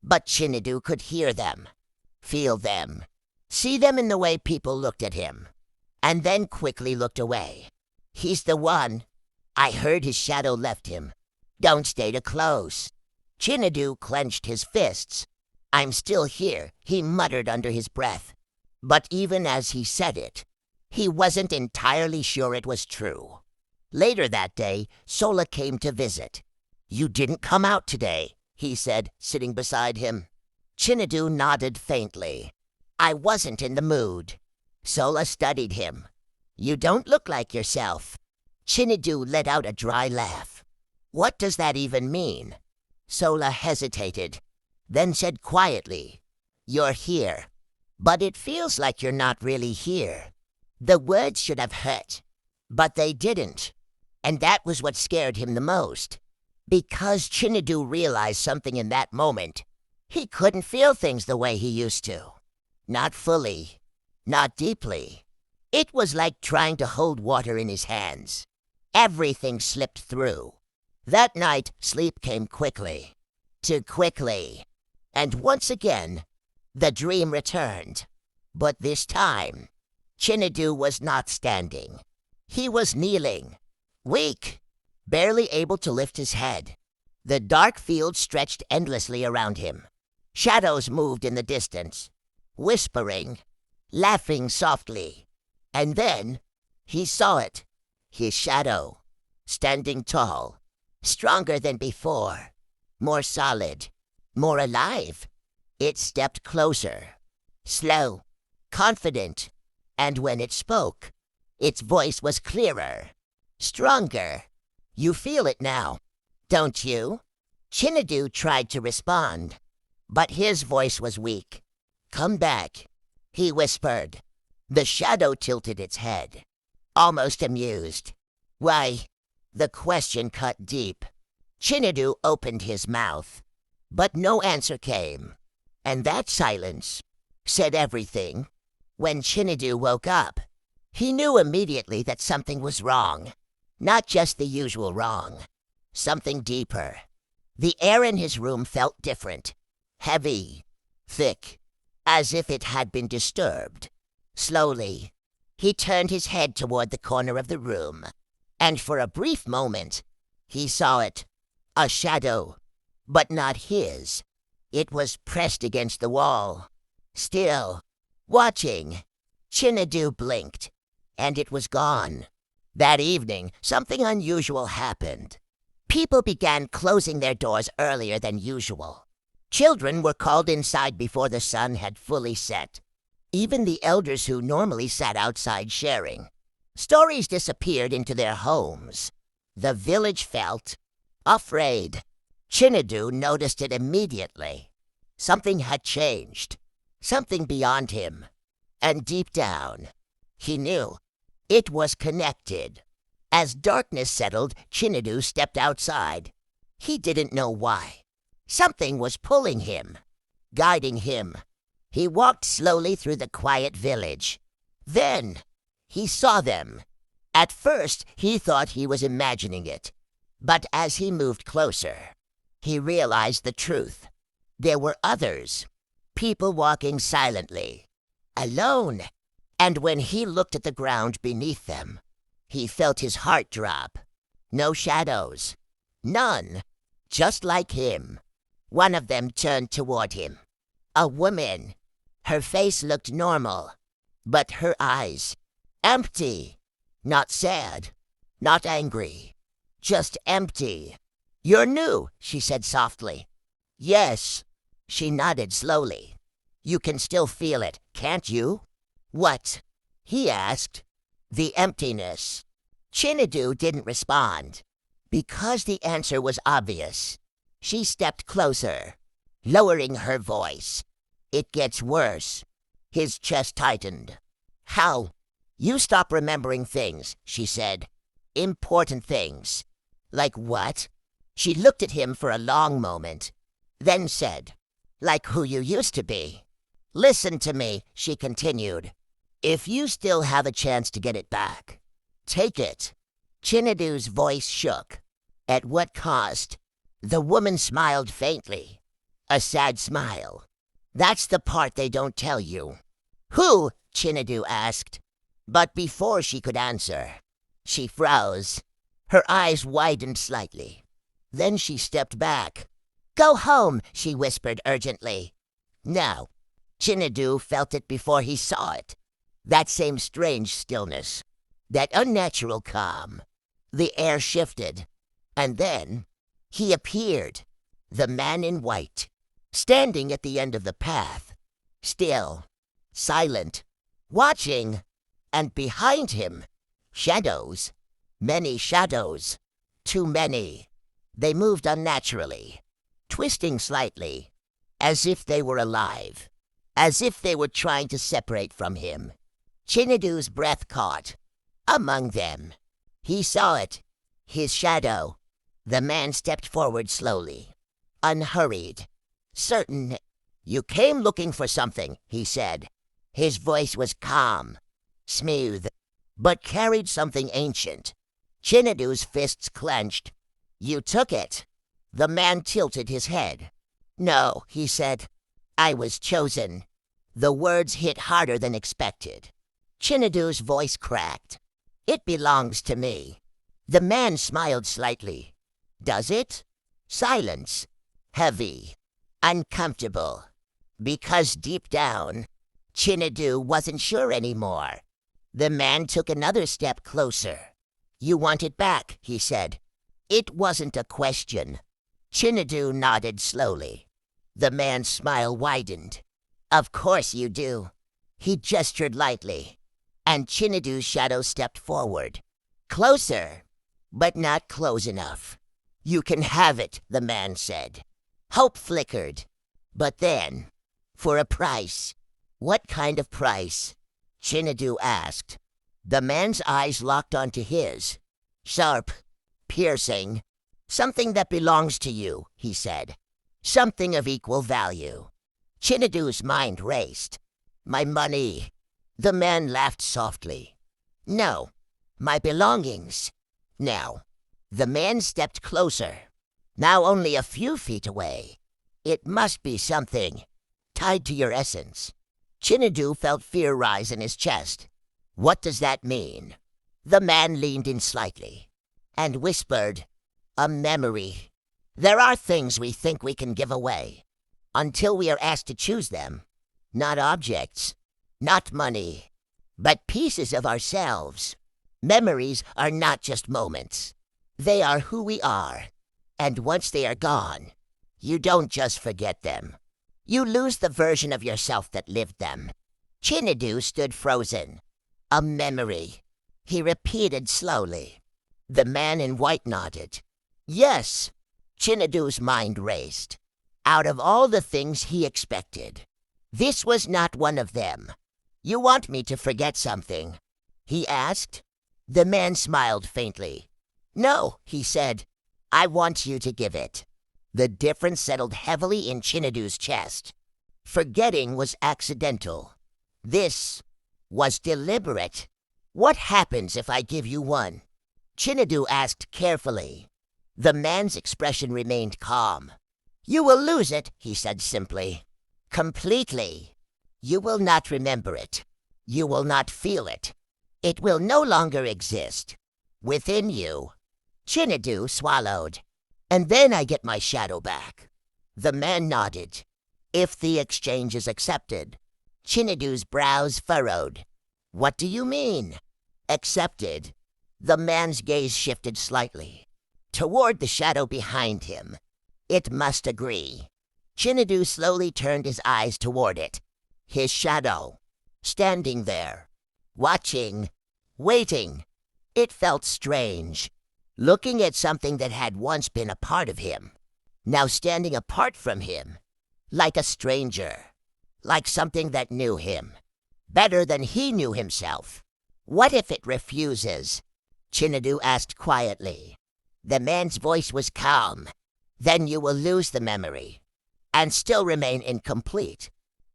But Chinadu could hear them, feel them, see them in the way people looked at him, and then quickly looked away. He's the one. I heard his shadow left him. Don't stay too close. Chinadu clenched his fists. I'm still here, he muttered under his breath. But even as he said it, he wasn't entirely sure it was true. Later that day, Sola came to visit. You didn't come out today, he said, sitting beside him. Chinadu nodded faintly. I wasn't in the mood. Sola studied him. You don't look like yourself. Chinadu let out a dry laugh. What does that even mean? Sola hesitated, then said quietly, You're here, but it feels like you're not really here. The words should have hurt, but they didn't, and that was what scared him the most. Because Chinadu realized something in that moment, he couldn't feel things the way he used to. Not fully, not deeply. It was like trying to hold water in his hands. Everything slipped through. That night, sleep came quickly. Too quickly. And once again, the dream returned. But this time, Chinadu was not standing. He was kneeling, weak, barely able to lift his head. The dark field stretched endlessly around him. Shadows moved in the distance, whispering, laughing softly. And then he saw it, his shadow, standing tall, stronger than before, more solid, more alive. It stepped closer, slow, confident, and when it spoke, its voice was clearer, stronger. You feel it now, don't you? Chinadu tried to respond, but his voice was weak. Come back, he whispered. The shadow tilted its head, almost amused. Why? The question cut deep. Chinadu opened his mouth, but no answer came. And that silence said everything. When Chinadu woke up, he knew immediately that something was wrong. Not just the usual wrong. Something deeper. The air in his room felt different. Heavy, thick, as if it had been disturbed. Slowly, he turned his head toward the corner of the room, and for a brief moment, he saw it. A shadow, but not his. It was pressed against the wall, still, watching. Chinadu blinked, and it was gone. That evening, something unusual happened. People began closing their doors earlier than usual. Children were called inside before the sun had fully set. Even the elders who normally sat outside sharing. Stories disappeared into their homes. The village felt afraid. Chinadu noticed it immediately. Something had changed. Something beyond him. And deep down, he knew it was connected. As darkness settled, Chinadu stepped outside. He didn't know why. Something was pulling him, guiding him. He walked slowly through the quiet village. Then, he saw them. At first, he thought he was imagining it. But as he moved closer, he realized the truth. There were others, people walking silently, alone. And when he looked at the ground beneath them, he felt his heart drop. No shadows. None. Just like him. One of them turned toward him. A woman. Her face looked normal, but her eyes, empty. Not sad, not angry, just empty. You're new, she said softly. Yes, she nodded slowly. You can still feel it, can't you? What? He asked. The emptiness. Chinadu didn't respond. Because the answer was obvious, she stepped closer, lowering her voice. It gets worse. His chest tightened. How? You stop remembering things, she said. Important things. Like what? She looked at him for a long moment, then said, like who you used to be. Listen to me, she continued. If you still have a chance to get it back, take it. Chinadu's voice shook. At what cost? The woman smiled faintly. A sad smile. That's the part they don't tell you. Who? Chinadu asked. But before she could answer, she froze. Her eyes widened slightly. Then she stepped back. Go home, she whispered urgently. No. Chinadu felt it before he saw it. That same strange stillness. That unnatural calm. The air shifted. And then he appeared. The man in white. Standing at the end of the path. Still. Silent. Watching. And behind him, shadows. Many shadows. Too many. They moved unnaturally. Twisting slightly. As if they were alive. As if they were trying to separate from him. Chinadu's breath caught. Among them. He saw it. His shadow. The man stepped forward slowly. Unhurried. Certain. You came looking for something, he said. His voice was calm. Smooth. But carried something ancient. Chinadu's fists clenched. You took it. The man tilted his head. No, he said. I was chosen. The words hit harder than expected. Chinadu's voice cracked. It belongs to me. The man smiled slightly. Does it? Silence. Heavy. Uncomfortable. Because deep down, Chinadu wasn't sure anymore. The man took another step closer. You want it back, he said. It wasn't a question. Chinadu nodded slowly. The man's smile widened. Of course you do. He gestured lightly, and Chinadu's shadow stepped forward. Closer, but not close enough. You can have it, the man said. Hope flickered. But then, for a price. What kind of price? Chinadu asked. The man's eyes locked onto his. Sharp, piercing. Something that belongs to you, he said. Something of equal value. Chinadu's mind raced. My money. The man laughed softly. No, my belongings. Now, the man stepped closer. Now only a few feet away. It must be something tied to your essence. Chinadu felt fear rise in his chest. What does that mean? The man leaned in slightly and whispered, a memory. There are things we think we can give away until we are asked to choose them. Not objects, not money, but pieces of ourselves. Memories are not just moments. They are who we are. And once they are gone, you don't just forget them. You lose the version of yourself that lived them. Chinadu stood frozen. A memory. He repeated slowly. The man in white nodded. Yes. Chinadu's mind raced. Out of all the things he expected, this was not one of them. You want me to forget something? He asked. The man smiled faintly. No, he said. I want you to give it. The difference settled heavily in Chinadu's chest. Forgetting was accidental. This was deliberate. What happens if I give you one? Chinadu asked carefully. The man's expression remained calm. You will lose it, he said simply. Completely. You will not remember it. You will not feel it. It will no longer exist. Within you. Chinadu swallowed. And then I get my shadow back. The man nodded. If the exchange is accepted. Chinadu's brows furrowed. What do you mean? Accepted. The man's gaze shifted slightly. Toward the shadow behind him. It must agree. Chinadu slowly turned his eyes toward it. His shadow. Standing there. Watching. Waiting. It felt strange. Looking at something that had once been a part of him. Now standing apart from him. Like a stranger. Like something that knew him. Better than he knew himself. What if it refuses? Chinadu asked quietly. The man's voice was calm. Then you will lose the memory. And still remain incomplete.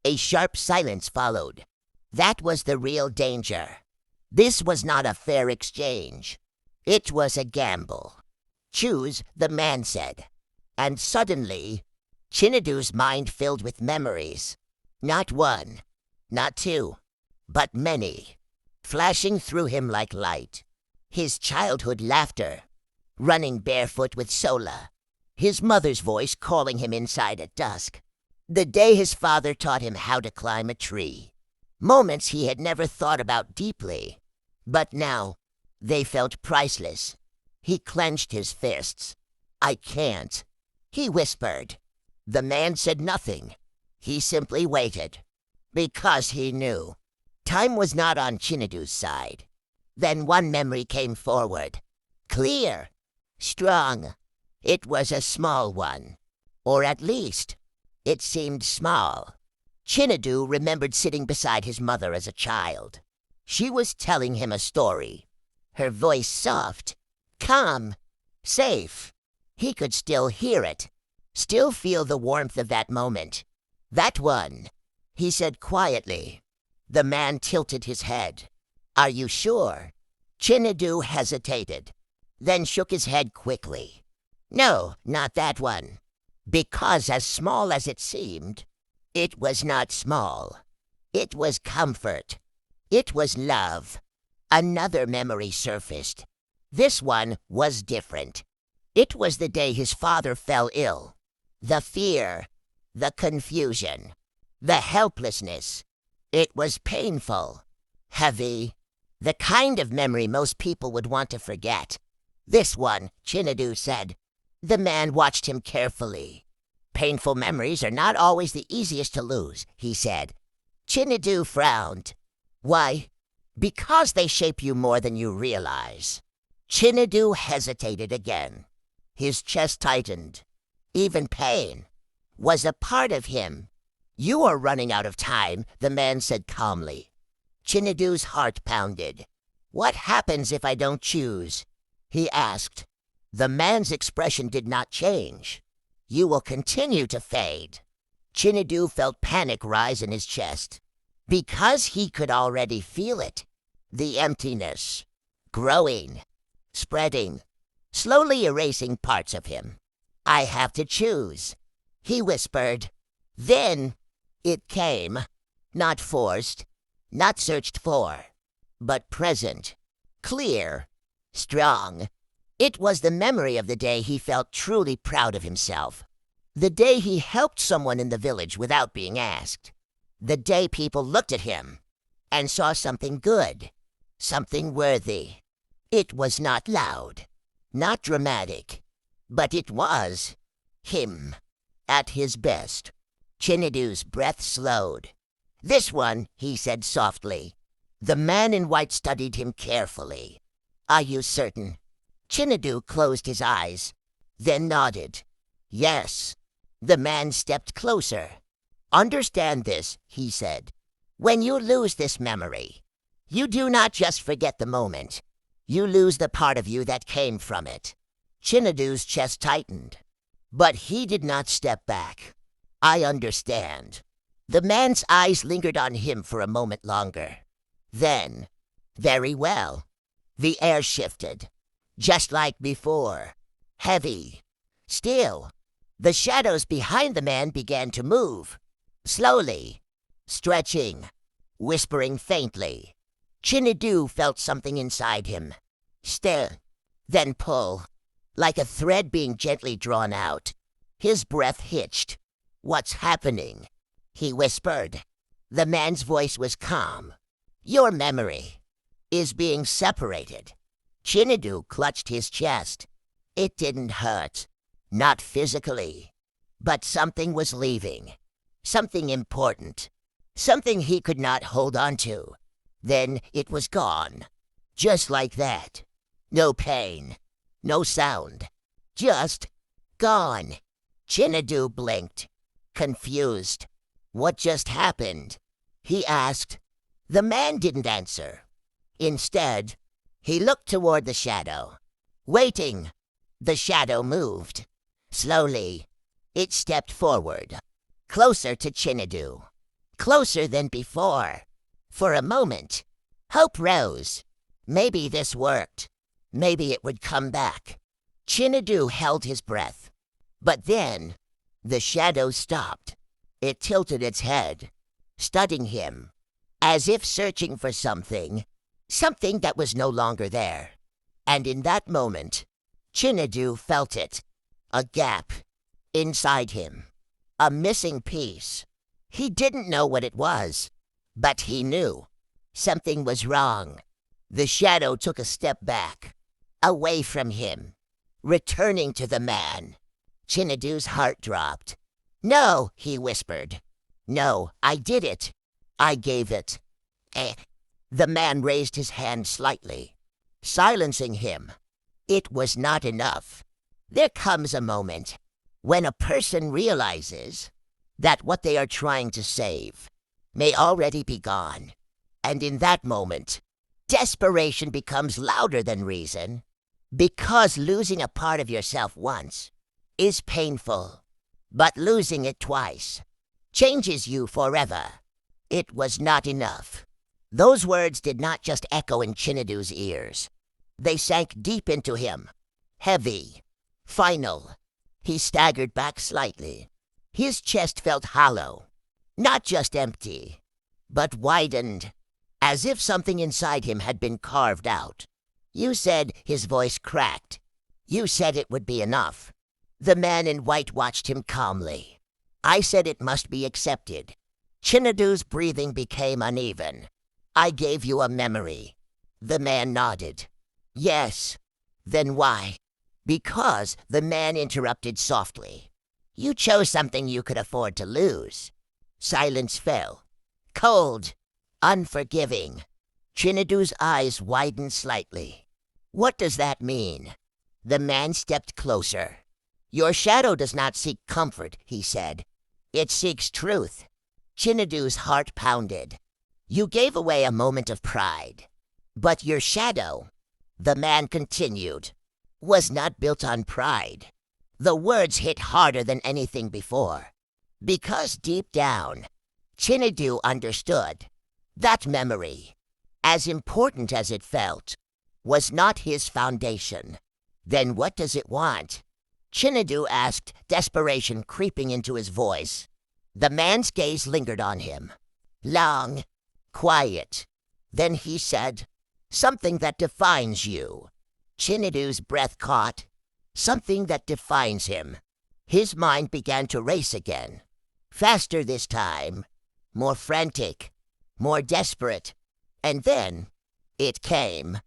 A sharp silence followed. That was the real danger. This was not a fair exchange. It was a gamble. Choose, the man said. And suddenly, Chinadu's mind filled with memories. Not one, not two, but many, flashing through him like light. His childhood laughter, running barefoot with Sola, his mother's voice calling him inside at dusk, the day his father taught him how to climb a tree. Moments he had never thought about deeply, but now they felt priceless. He clenched his fists. "I can't," he whispered. The man said nothing. He simply waited, because he knew. Time was not on Chinadu's side. Then one memory came forward. Clear, strong. It was a small one. Or at least, it seemed small. Chinadu remembered sitting beside his mother as a child. She was telling him a story. Her voice soft, calm, safe. He could still hear it, still feel the warmth of that moment. "That one," he said quietly. The man tilted his head. "Are you sure?" Chinadu hesitated, then shook his head quickly. "No, not that one." Because as small as it seemed, it was not small. It was comfort. It was love. Another memory surfaced. This one was different. It was the day his father fell ill. The fear, the confusion, the helplessness. It was painful, heavy, the kind of memory most people would want to forget. "This one," Chinadu said. The man watched him carefully. "Painful memories are not always the easiest to lose," he said. Chinadu frowned. "Why?" "Because they shape you more than you realize." Chinadu hesitated again. His chest tightened. Even pain was a part of him. "You are running out of time," the man said calmly. Chinadu's heart pounded. "What happens if I don't choose?" he asked. The man's expression did not change. "You will continue to fade." Chinadu felt panic rise in his chest, because he could already feel it. The emptiness, growing, spreading, slowly erasing parts of him. "I have to choose," he whispered. Then it came, not forced, not searched for, but present, clear, strong. It was the memory of the day he felt truly proud of himself. The day he helped someone in the village without being asked. The day people looked at him and saw something good, something worthy. It was not loud, not dramatic, but it was him, at his best. Chinadu's breath slowed. "This one," he said softly. The man in white studied him carefully. "Are you certain?" Chinadu closed his eyes, then nodded. "Yes." The man stepped closer. "Understand this," he said. "When you lose this memory, you do not just forget the moment. You lose the part of you that came from it." Chinadu's chest tightened, but he did not step back. "I understand." The man's eyes lingered on him for a moment longer. Then, "Very well." The air shifted, just like before. Heavy, still. The shadows behind the man began to move. Slowly, stretching, whispering faintly. Chinadu felt something inside him. Stir, then pull, like a thread being gently drawn out. His breath hitched. "What's happening?" he whispered. The man's voice was calm. "Your memory is being separated." Chinadu clutched his chest. It didn't hurt, not physically, but something was leaving. Something important, something he could not hold on to. Then it was gone, just like that. No pain, no sound, just gone. Chinadu blinked, confused. "What just happened?" he asked. The man didn't answer. Instead, he looked toward the shadow, waiting. The shadow moved. Slowly, it stepped forward, closer to Chinadu, closer than before. For a moment, hope rose. Maybe this worked. Maybe it would come back. Chinadu held his breath. But then, The shadow stopped. It tilted its head, studying him, as if searching for something that was no longer there. And in that moment, Chinadu felt it, a gap inside him, a missing piece. He didn't know what it was, but he knew something was wrong. The shadow took a step back, away from him, returning to the man. Chinadu's heart dropped. "No," he whispered. "No, I did it. I gave it." The man raised his hand slightly, silencing him. It was not enough. There comes a moment when a person realizes that what they are trying to save may already be gone. And in that moment, desperation becomes louder than reason, because losing a part of yourself once is painful, but losing it twice changes you forever. It was not enough. Those words did not just echo in Chinadu's ears. They sank deep into him, heavy, final. He staggered back slightly. His chest felt hollow, not just empty, but widened, as if something inside him had been carved out. "You said," his voice cracked, "you said it would be enough." The man in white watched him calmly. "I said it must be accepted." Chinadu's breathing became uneven. "I gave you a memory." The man nodded. "Yes." "Then why?" "Because," the man interrupted softly, "you chose something you could afford to lose." Silence fell. Cold, unforgiving. Chinadu's eyes widened slightly. "What does that mean?" The man stepped closer. "Your shadow does not seek comfort," he said. "It seeks truth." Chinadu's heart pounded. "You gave away a moment of pride. But your shadow," the man continued, "was not built on pride." The words hit harder than anything before, because deep down, Chinadu understood that memory, as important as it felt, was not his foundation. "Then what does it want?" Chinadu asked, desperation creeping into his voice. The man's gaze lingered on him. Long, quiet. Then he said, "Something that defines you." Chinadu's breath caught. Something that defines him. His mind began to race again. Faster this time. More frantic. More desperate. And then it came.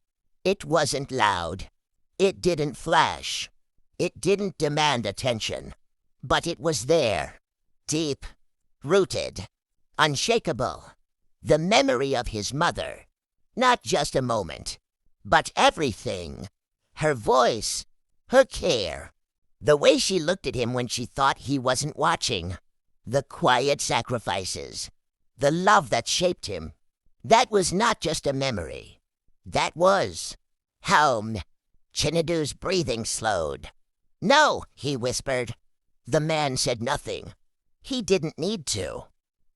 It wasn't loud. It didn't flash. It didn't demand attention. But it was there. Deep. Rooted. Unshakable. The memory of his mother. Not just a moment, but everything. Her voice. Her care. The way she looked at him when she thought he wasn't watching. The quiet sacrifices. The love that shaped him. That was not just a memory. That was home. Chinadu's breathing slowed. "No," he whispered. The man said nothing. He didn't need to,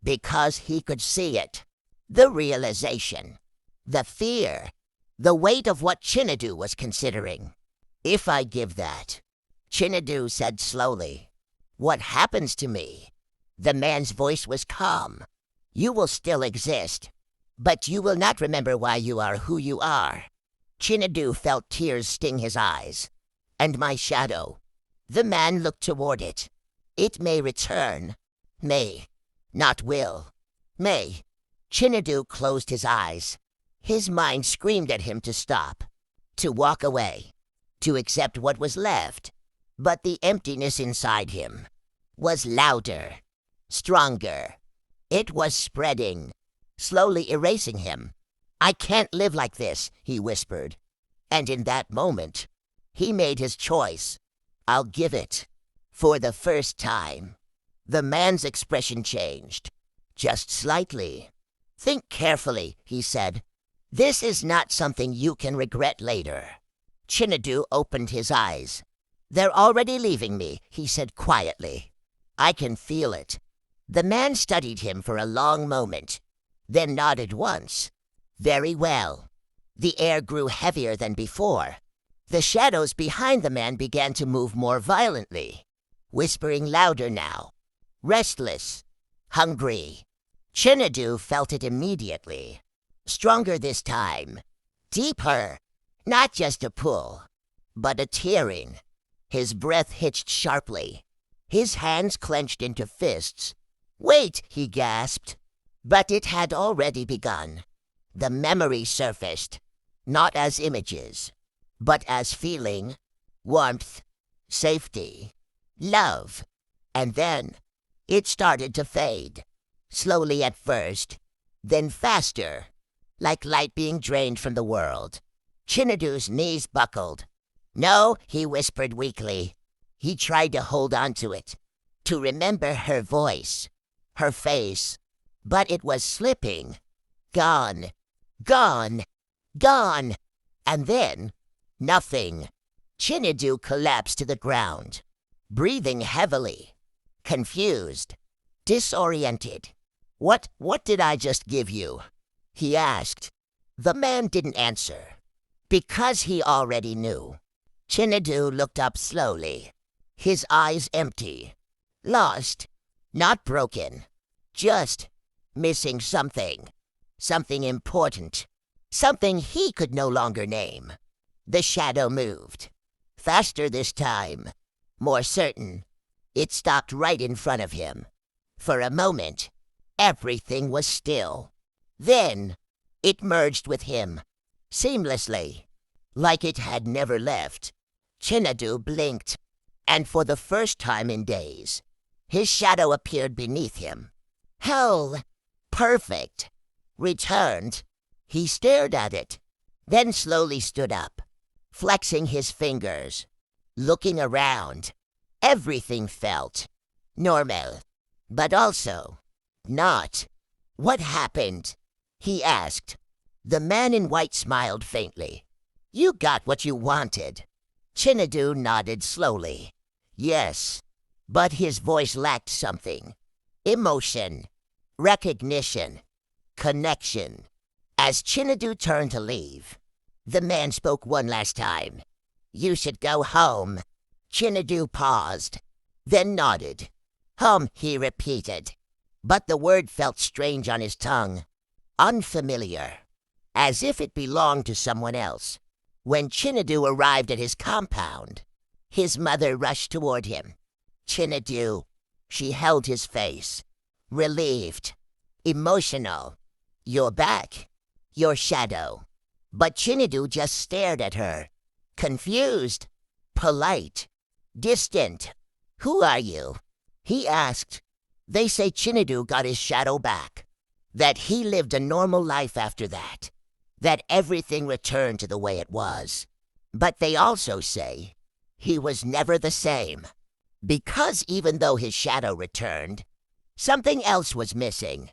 because he could see it. The realization. The fear. The weight of what Chinadu was considering. "If I give that," Chinadu said slowly, "what happens to me?" The man's voice was calm. "You will still exist, but you will not remember why you are who you are." Chinadu felt tears sting his eyes. "And my shadow?" The man looked toward it. "It may return. May. Not will. May." Chinadu closed his eyes. His mind screamed at him to stop, to walk away, to accept what was left. But the emptiness inside him was louder, stronger. It was spreading, slowly erasing him. "I can't live like this," he whispered. And in that moment, he made his choice. "I'll give it." For the first time, the man's expression changed, just slightly. "Think carefully," he said. "This is not something you can regret later." Chinadu opened his eyes. "They're already leaving me," he said quietly. "I can feel it." The man studied him for a long moment, then nodded once. "Very well." The air grew heavier than before. The shadows behind the man began to move more violently. whispering louder now. Restless, hungry. Chinadu felt it immediately. Stronger this time. Deeper. Not just a pull, but a tearing. His breath hitched sharply. His hands clenched into fists. "Wait," he gasped. But it had already begun. The memory surfaced, not as images, but as feeling, warmth, safety, love. And then it started to fade, slowly at first, then faster, like light being drained from the world. Chinadu's knees buckled. "No," he whispered weakly. He tried to hold on to it, to remember her voice, her face, but it was slipping. Gone, gone, gone. And then, nothing. Chinadu collapsed to the ground, breathing heavily, confused, disoriented. What did I just give you?" he asked. The man didn't answer, because he already knew. Chinadu looked up slowly, his eyes empty, lost, not broken, just missing something, something important, something he could no longer name. The shadow moved, faster this time, more certain. It stopped right in front of him. For a moment, everything was still. Then it merged with him, seamlessly, like it had never left. Chinadu blinked, and for the first time in days, his shadow appeared beneath him. Hell, perfect, returned. He stared at it, then slowly stood up, flexing his fingers, looking around. Everything felt normal, but also not. "What happened?" he asked. The man in white smiled faintly. "You got what you wanted." Chinadu nodded slowly. Yes, but his voice lacked something. Emotion, recognition, connection. As Chinadu turned to leave, the man spoke one last time. "You should go home." Chinadu paused, then nodded. "Home," he repeated. But the word felt strange on his tongue, unfamiliar, as if it belonged to someone else. When Chinadu arrived at his compound, his mother rushed toward him. "Chinadu," she held his face, relieved, emotional. "You're back, your shadow." But Chinadu just stared at her, confused, polite, distant. "Who are you?" he asked. They say Chinadu got his shadow back, that he lived a normal life after that, that everything returned to the way it was. But they also say he was never the same, because even though his shadow returned, something else was missing,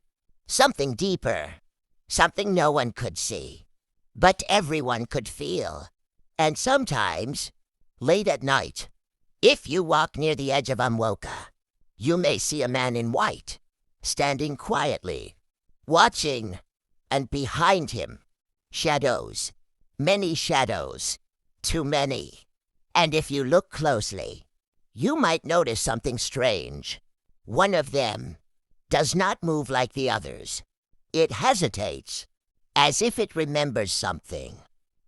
something deeper, something no one could see, but everyone could feel. And sometimes, late at night, if you walk near the edge of Amwoka, you may see a man in white, standing quietly, watching, and behind him, shadows, many shadows, too many. And if you look closely, you might notice something strange. One of them does not move like the others. It hesitates, as if it remembers something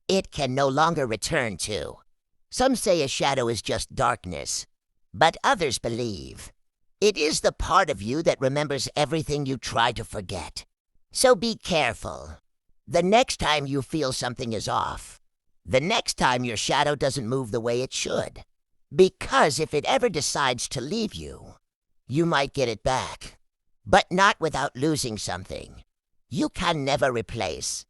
it can no longer return to. Some say a shadow is just darkness, but others believe it is the part of you that remembers everything you try to forget. So be careful. The next time you feel something is off, the next time your shadow doesn't move the way it should. Because if it ever decides to leave you, you might get it back, but not without losing something you can never replace.